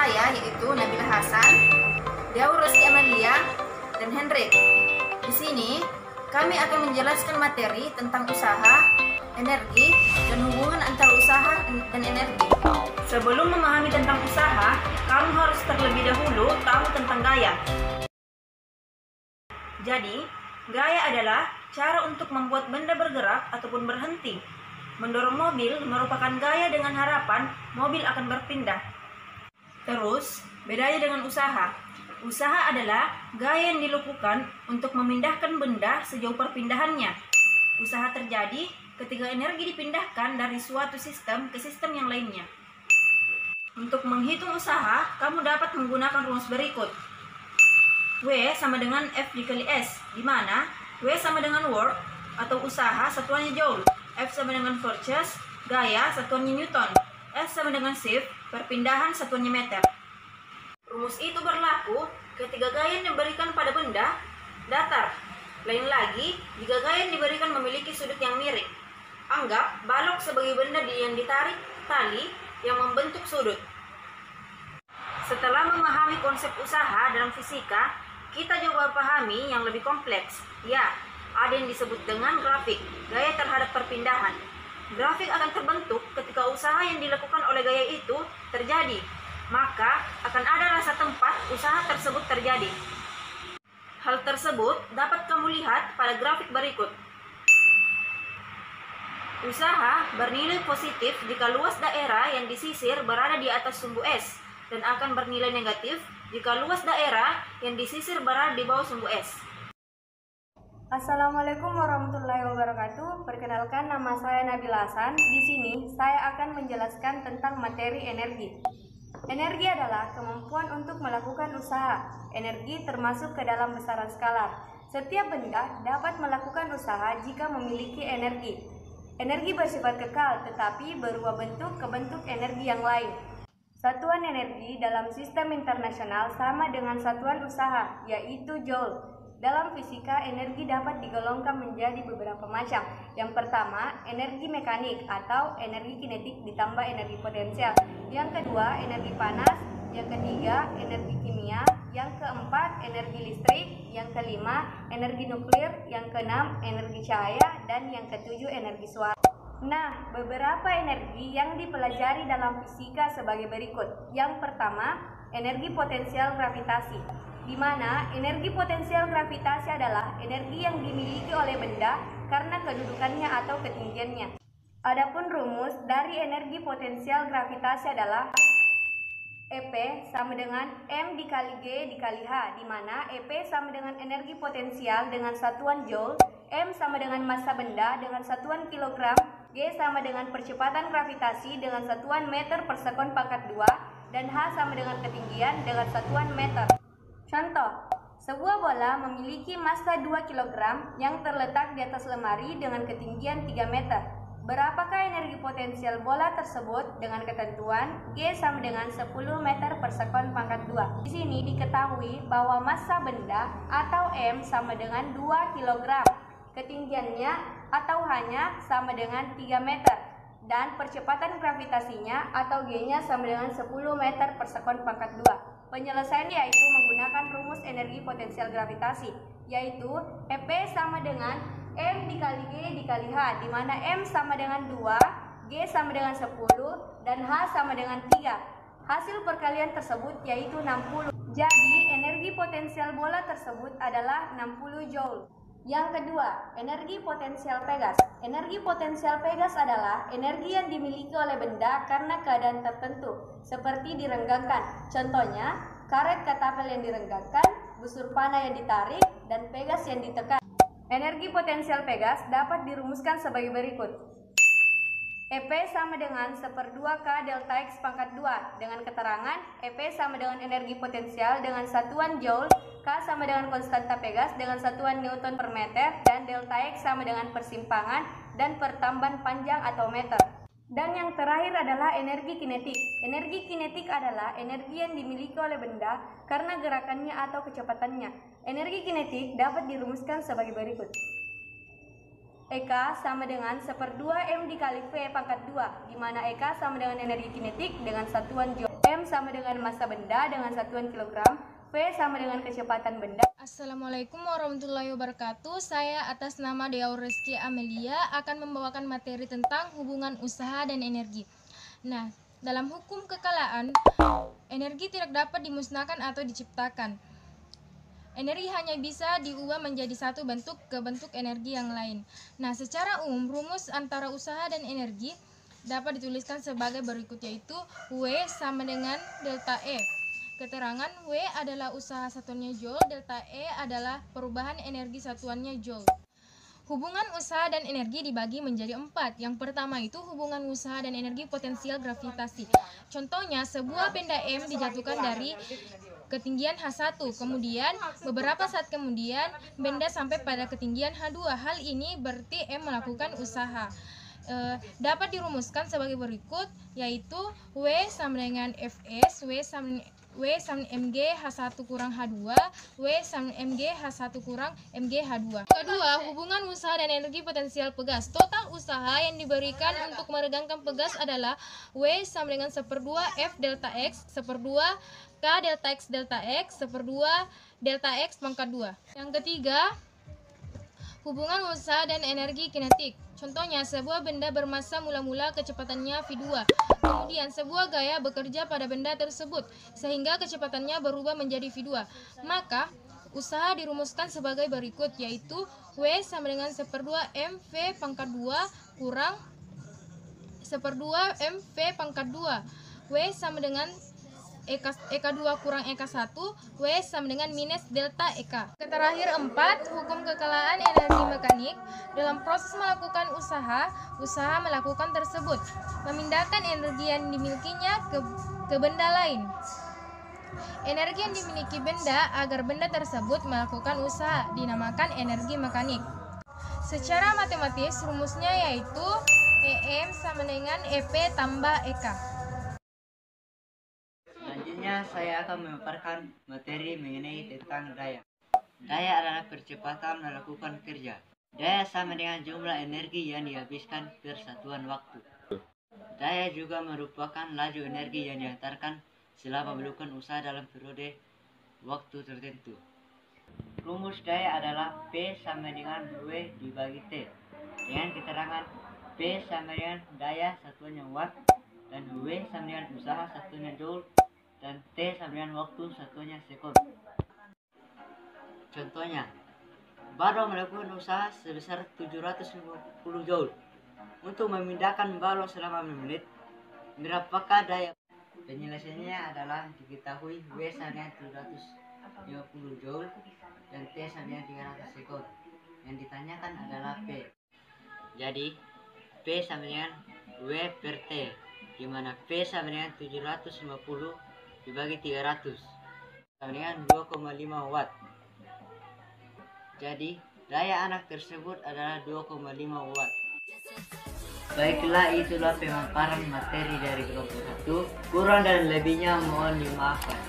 saya yaitu Nabila Hasan, Diaur Resti Amalia, dan Hendrik. Di sini kami akan menjelaskan materi tentang usaha, energi, dan hubungan antara usaha dan energi. Sebelum memahami tentang usaha, kamu harus terlebih dahulu tahu tentang gaya. Jadi, gaya adalah cara untuk membuat benda bergerak ataupun berhenti. Mendorong mobil merupakan gaya dengan harapan mobil akan berpindah. Terus, bedanya dengan usaha. Usaha adalah gaya yang dilakukan untuk memindahkan benda sejauh perpindahannya. Usaha terjadi ketika energi dipindahkan dari suatu sistem ke sistem yang lainnya. Untuk menghitung usaha, kamu dapat menggunakan rumus berikut. W sama dengan F dikali S, di mana W sama dengan work atau usaha satuannya joule, F sama dengan purchase, gaya satuannya newton, S sama dengan shift, perpindahan satuannya meter. Rumus itu berlaku ketika gaya yang diberikan pada benda datar. Lain lagi jika gaya yang diberikan memiliki sudut yang miring. Anggap balok sebagai benda yang ditarik tali yang membentuk sudut. Setelah memahami konsep usaha dalam fisika, kita coba pahami yang lebih kompleks. Ya, ada yang disebut dengan grafik, gaya terhadap perpindahan. Grafik akan terbentuk ketika usaha yang dilakukan oleh gaya itu terjadi. Maka akan ada rasa tempat usaha tersebut terjadi. Hal tersebut dapat kamu lihat pada grafik berikut. Usaha bernilai positif jika luas daerah yang disisir berada di atas sumbu S, dan akan bernilai negatif jika luas daerah yang disisir berada di bawah sumbu S. Assalamualaikum warahmatullahi wabarakatuh. Perkenalkan, nama saya Nabila Hasan. Di sini saya akan menjelaskan tentang materi energi. Energi adalah kemampuan untuk melakukan usaha. Energi termasuk ke dalam besaran skalar. Setiap benda dapat melakukan usaha jika memiliki energi. Energi bersifat kekal, tetapi berubah bentuk ke bentuk energi yang lain. Satuan energi dalam sistem internasional sama dengan satuan usaha, yaitu joule. Dalam fisika, energi dapat digolongkan menjadi beberapa macam. Yang pertama, energi mekanik atau energi kinetik ditambah energi potensial. Yang kedua, energi panas. Yang ketiga, energi kimia. Yang keempat, energi listrik. Yang kelima, energi nuklir. Yang keenam, energi cahaya. Dan yang ketujuh, energi suara. Nah, beberapa energi yang dipelajari dalam fisika sebagai berikut. Yang pertama, energi potensial gravitasi, di mana energi potensial gravitasi adalah energi yang dimiliki oleh benda karena kedudukannya atau ketinggiannya. Adapun rumus dari energi potensial gravitasi adalah EP sama dengan M dikali G dikali H, di mana EP sama dengan energi potensial dengan satuan joule, M sama dengan massa benda dengan satuan kilogram, G sama dengan percepatan gravitasi dengan satuan meter per sekon pangkat 2, dan H sama dengan ketinggian dengan satuan meter. Contoh, sebuah bola memiliki massa 2 kg yang terletak di atas lemari dengan ketinggian 3 meter. Berapakah energi potensial bola tersebut dengan ketentuan G sama dengan 10 meter per sekon pangkat 2. Di sini diketahui bahwa massa benda atau M sama dengan 2 kg. Ketinggiannya atau H-nya sama dengan 3 meter. Dan percepatan gravitasinya atau G-nya sama dengan 10 meter per sekon pangkat 2. Penyelesaian yaitu menggunakan rumus energi potensial gravitasi, yaitu EP sama dengan M dikali G dikali H, di mana M sama dengan 2, G sama dengan 10, dan H sama dengan 3. Hasil perkalian tersebut yaitu 60. Jadi, energi potensial bola tersebut adalah 60 joule. Yang kedua, energi potensial Pegas. Energi potensial Pegas adalah energi yang dimiliki oleh benda karena keadaan tertentu, seperti direnggangkan. Contohnya, karet katapel yang direnggangkan, busur panah yang ditarik, dan Pegas yang ditekan. Energi potensial Pegas dapat dirumuskan sebagai berikut. EP sama dengan 1/2K delta X pangkat 2, dengan keterangan EP sama dengan energi potensial dengan satuan joule, K sama dengan konstanta Pegas dengan satuan Newton per meter, dan delta X sama dengan persimpangan dan pertambahan panjang atau meter. Dan yang terakhir adalah energi kinetik. Energi kinetik adalah energi yang dimiliki oleh benda karena gerakannya atau kecepatannya. Energi kinetik dapat dirumuskan sebagai berikut. EK sama dengan 1/2 M dikali V pangkat 2, di mana EK sama dengan energi kinetik dengan satuan joule. M sama dengan massa benda dengan satuan kilogram, V sama dengan kecepatan benda. Assalamualaikum warahmatullahi wabarakatuh. Saya atas nama Dea Rizky Amelia akan membawakan materi tentang hubungan usaha dan energi. Nah, dalam hukum kekalaan, energi tidak dapat dimusnahkan atau diciptakan. Energi hanya bisa diubah menjadi satu bentuk ke bentuk energi yang lain. Nah, secara umum rumus antara usaha dan energi dapat dituliskan sebagai berikut, yaitu W sama dengan delta E. Keterangan W adalah usaha satuannya Joule, delta E adalah perubahan energi satuannya Joule. Hubungan usaha dan energi dibagi menjadi 4. Yang pertama itu hubungan usaha dan energi potensial gravitasi. Contohnya, sebuah benda M dijatuhkan dari ketinggian H1, kemudian beberapa saat kemudian benda sampai pada ketinggian H2. Hal ini berarti M melakukan usaha. Dapat dirumuskan sebagai berikut, yaitu W sama dengan Fs, W sama Mg H1 kurang H2, W sama Mg H1 kurang Mg H2. Kedua, hubungan usaha dan energi potensial pegas. Total usaha yang diberikan untuk meregangkan pegas adalah W sama dengan 1/2 F delta X, 1/2 K delta X delta X, 1/2 delta X pangkat 2. Yang ketiga, hubungan usaha dan energi kinetik. Contohnya, sebuah benda bermassa mula-mula kecepatannya V2. Kemudian sebuah gaya bekerja pada benda tersebut sehingga kecepatannya berubah menjadi V2. Maka usaha dirumuskan sebagai berikut, yaitu W sama dengan 1/2 mv pangkat 2 kurang 1/2 mv pangkat 2. W sama dengan EK2 kurang EK1, W sama dengan minus delta EK. Terakhir 4, hukum kekalaan energi mekanik. Dalam proses melakukan usaha melakukan tersebut, memindahkan energi yang dimilikinya ke benda lain. Energi yang dimiliki benda agar benda tersebut melakukan usaha dinamakan energi mekanik. Secara matematis, rumusnya yaitu EM sama dengan EP tambah EK. Selanjutnya saya akan memaparkan materi mengenai tentang daya. Daya adalah percepatan melakukan kerja. Daya sama dengan jumlah energi yang dihabiskan per satuan waktu. Daya juga merupakan laju energi yang diantarkan selama melakukan usaha dalam periode waktu tertentu. Rumus daya adalah P sama dengan W dibagi T. Dengan keterangan P sama dengan daya satuannya watt, dan W sama dengan usaha satuannya joule, dan T sama dengan waktu satuannya sekon. Contohnya, balok melakukan usaha sebesar 750 joule. Untuk memindahkan balok selama 5 menit, berapakah daya? Penyelesaiannya adalah diketahui W sama dengan 750 joule dan T sama dengan 300 sekon. Yang ditanyakan adalah P. Jadi, P sama dengan W per T, di mana P sama dengan 750 dibagi 300 sama dengan 2,5 watt. Jadi daya anak tersebut adalah 2,5 watt. Baiklah, itulah pemaparan materi dari kelompok 1. Kurang dan lebihnya mohon dimaafkan.